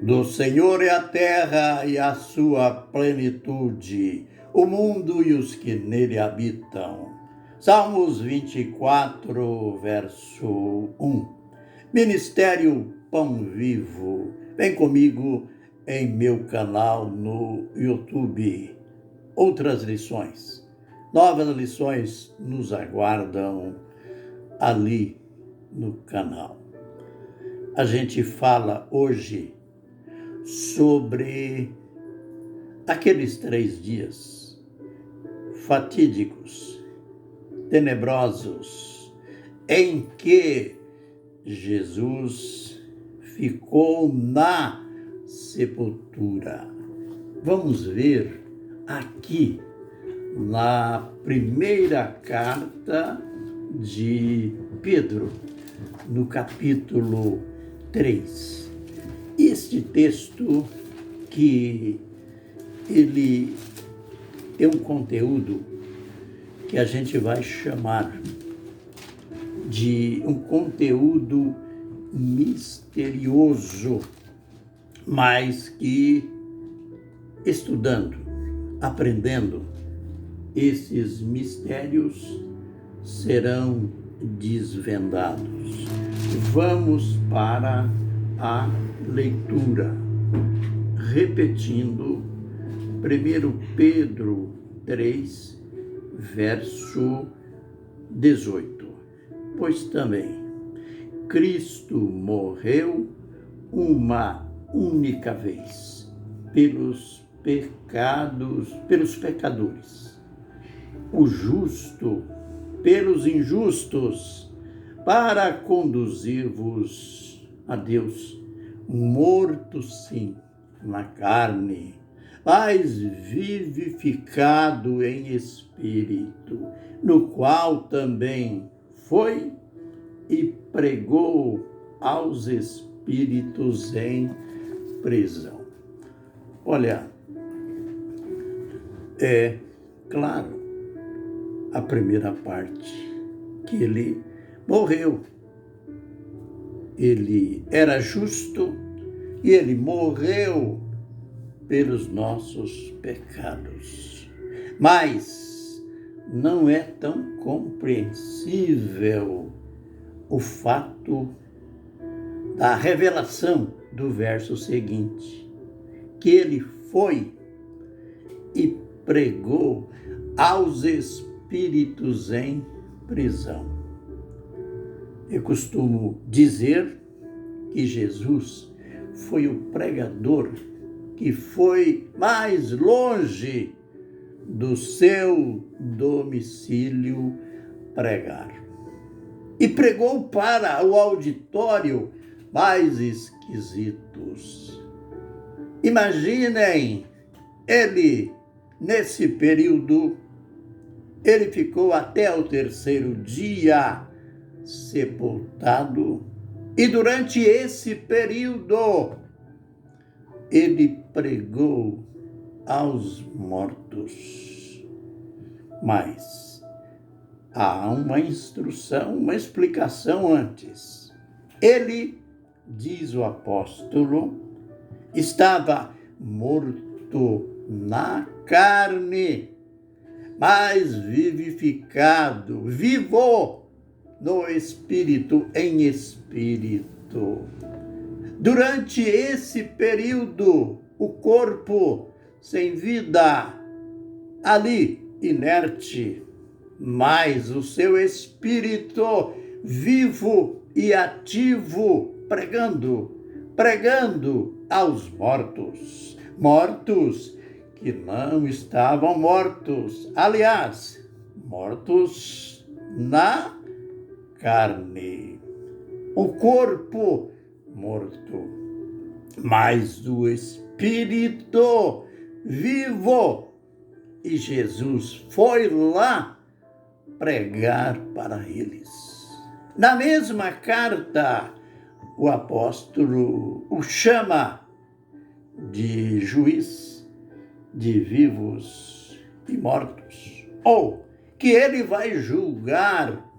Do Senhor é a terra e a sua plenitude, o mundo e os que nele habitam. Salmos 24, verso 1. Ministério Pão Vivo. Vem comigo em meu canal no YouTube. Outras lições. Novas lições nos aguardam ali no canal. A gente fala hoje sobre aqueles 3 dias fatídicos, tenebrosos, em que Jesus ficou na sepultura. Vamos ver aqui na primeira carta de Pedro, no capítulo 3. Este texto que ele tem um conteúdo que a gente vai chamar de um conteúdo misterioso, mas que estudando, aprendendo, esses mistérios serão desvendados. Vamos para a leitura, repetindo 1 Pedro 3, verso 18. Pois também Cristo morreu uma única vez pelos pecadores, o justo pelos injustos, para conduzir-vos a Deus, morto sim na carne, mas vivificado em espírito, no qual também foi e pregou aos espíritos em prisão. Olha, é claro, a primeira parte, que ele morreu. Ele era justo e ele morreu pelos nossos pecados. Mas não é tão compreensível o fato da revelação do verso seguinte, que ele foi e pregou aos espíritos em prisão. Eu costumo dizer que Jesus foi o pregador que foi mais longe do seu domicílio pregar. E pregou para o auditório mais esquisitos. Imaginem, ele, nesse período, ele ficou até o 3º dia sepultado, e durante esse período ele pregou aos mortos. Mas há uma instrução, uma explicação antes. Ele, diz o apóstolo, estava morto na carne, mas vivificado, vivo no espírito, em espírito. Durante esse período, o corpo sem vida, ali, inerte, mas o seu espírito vivo e ativo, pregando aos mortos que não estavam mortos, aliás, mortos na carne, o corpo morto, mas o espírito vivo. E Jesus foi lá pregar para eles. Na mesma carta, o apóstolo o chama de juiz de vivos e mortos, ou que ele vai julgar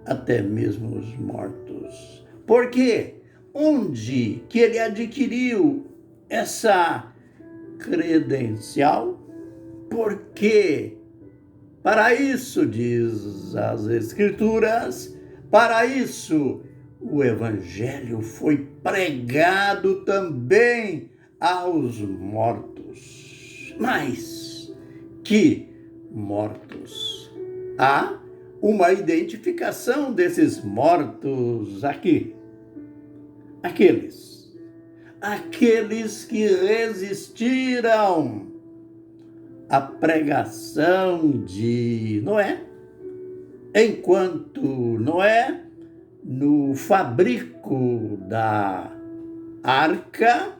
até mesmo os mortos. Por quê? onde que ele adquiriu essa credencial? Porque para isso, diz as Escrituras, para isso o Evangelho foi pregado também aos mortos. Mas que mortos? Há uma identificação desses mortos aqui. Aqueles que resistiram à pregação de Noé, enquanto Noé, no fabrico da arca,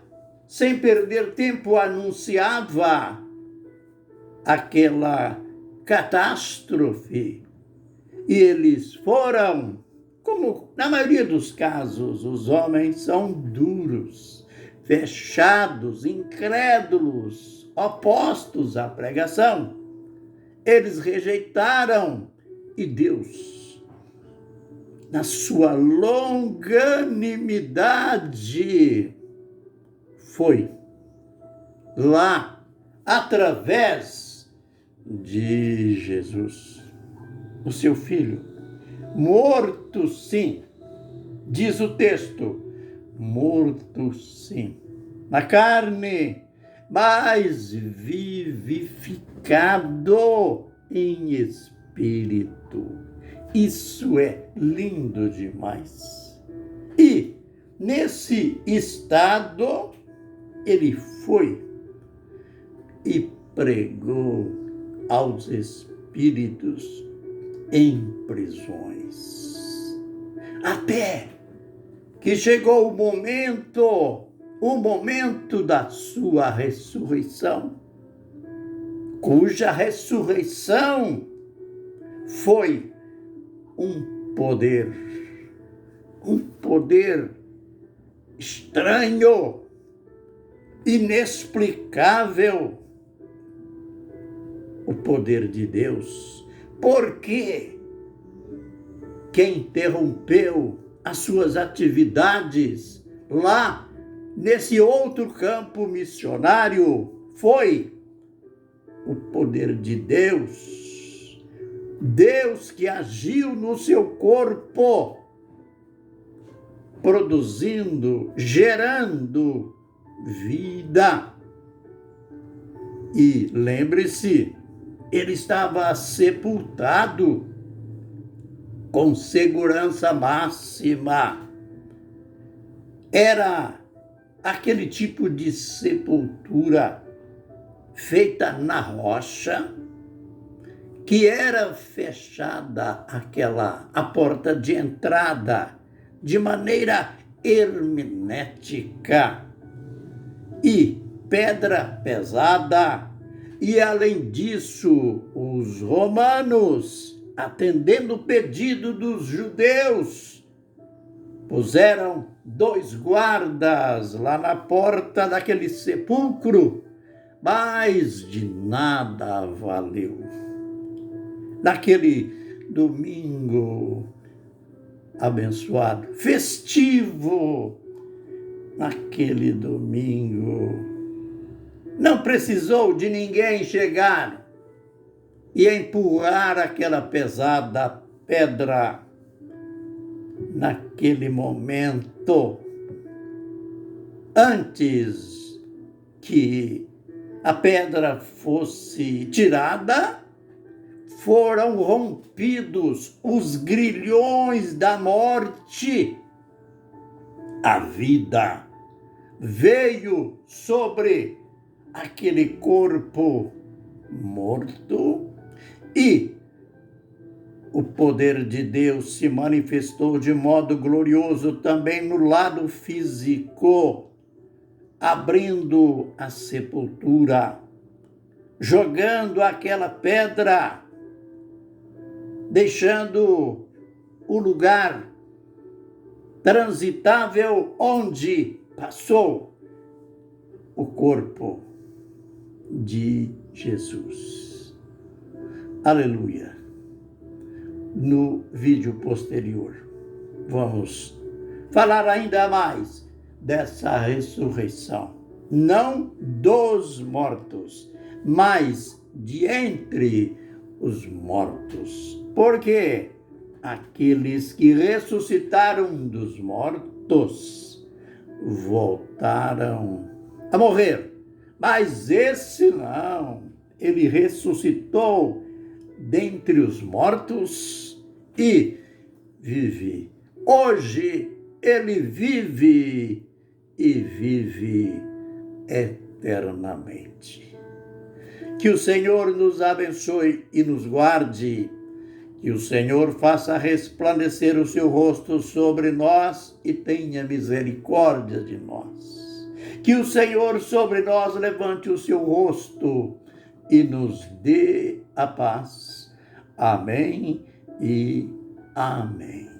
sem perder tempo, anunciava aquela catástrofe. E eles foram, como na maioria dos casos, os homens são duros, fechados, incrédulos, opostos à pregação. Eles rejeitaram e Deus, na sua longanimidade, foi lá através de Jesus, o seu filho, morto sim, diz o texto, morto sim, na carne, mas vivificado em espírito. Isso é lindo demais. E nesse estado, ele foi e pregou aos espíritos em prisões. Até que chegou o momento da sua ressurreição, cuja ressurreição foi um poder estranho, inexplicável, o poder de Deus, porque quem interrompeu as suas atividades lá nesse outro campo missionário foi o poder de Deus. Deus que agiu no seu corpo, produzindo, gerando vida. E lembre-se, ele estava sepultado com segurança máxima. Era aquele tipo de sepultura feita na rocha, que era fechada a porta de entrada de maneira hermética e pedra pesada. E além disso, os romanos, atendendo o pedido dos judeus, puseram 2 guardas lá na porta daquele sepulcro, mas de nada valeu. Naquele domingo abençoado, festivo, naquele domingo, não precisou de ninguém chegar e empurrar aquela pesada pedra. Naquele momento, antes que a pedra fosse tirada, foram rompidos os grilhões da morte. A vida veio sobre aquele corpo morto e o poder de Deus se manifestou de modo glorioso também no lado físico, abrindo a sepultura, jogando aquela pedra, deixando o lugar transitável onde passou o corpo de Jesus. Aleluia. No vídeo posterior, vamos falar ainda mais dessa ressurreição. Não dos mortos, mas de entre os mortos. Porque aqueles que ressuscitaram dos mortos voltaram a morrer. Mas esse não. Ele ressuscitou dentre os mortos e vive. Hoje ele vive e vive eternamente. Que o Senhor nos abençoe e nos guarde. Que o Senhor faça resplandecer o seu rosto sobre nós e tenha misericórdia de nós. Que o Senhor sobre nós levante o seu rosto e nos dê a paz. Amém e amém.